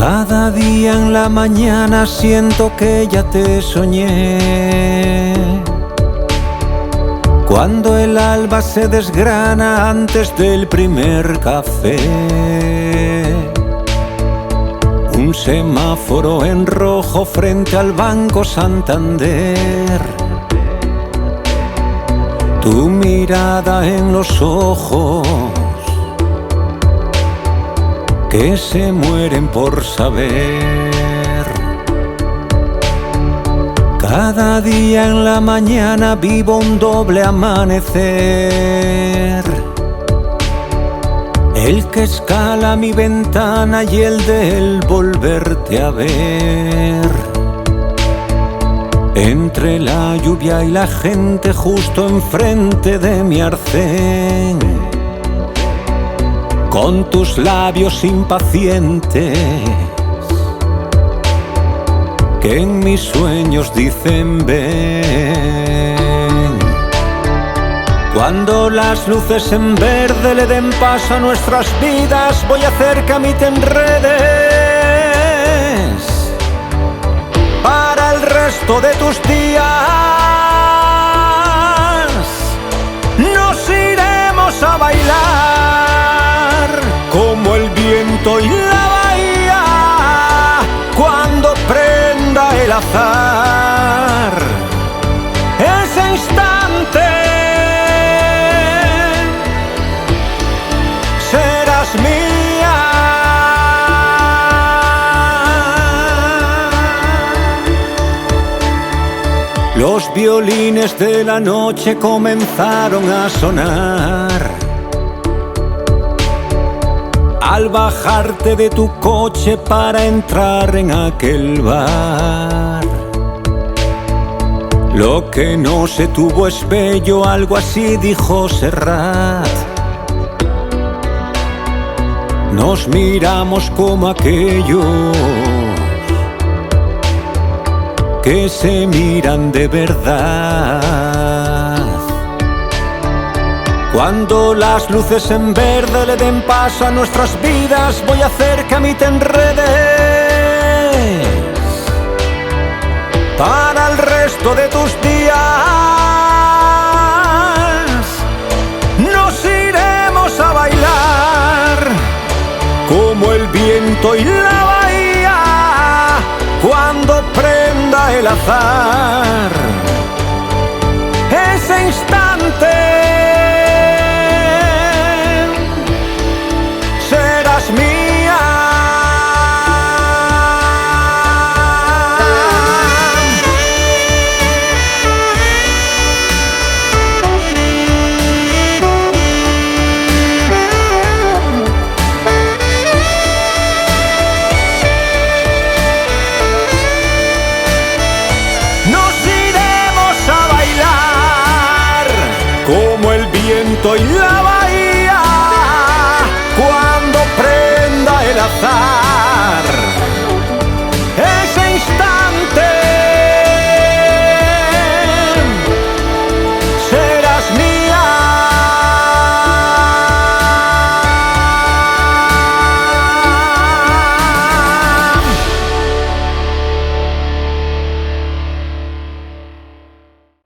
Cada día en la mañana siento que ya te soñé. Cuando el alba se desgrana antes del primer café. Un semáforo en rojo frente al Banco Santander. Tu mirada en los ojos que se mueren por saber. Cada día en la mañana vivo un doble amanecer. El que escala mi ventana y el del volverte a ver. Entre la lluvia y la gente justo enfrente de mi arcén. Con tus labios impacientes que en mis sueños dicen ven. Cuando las luces en verde le den paso a nuestras vidas, voy a hacer que a mí te enredes para el resto de tus días. Nos iremos a bailar como el viento y la bahía cuando prenda el azar. Ese instante serás mía. Los violines de la noche comenzaron a sonar. Al bajarte de tu coche para entrar en aquel bar. Lo que no se tuvo es bello, algo así dijo Serrat. Nos miramos como aquellos que se miran de verdad. Cuando las luces en verde le den paso a nuestras vidas, voy a hacer que a mí te enredes para el resto de tus días. Nos iremos a bailar como el viento y la bahía cuando prenda el azar. Ese instante serás mía. Nos iremos a bailar como el viento y la bahía cuando prenda el azar.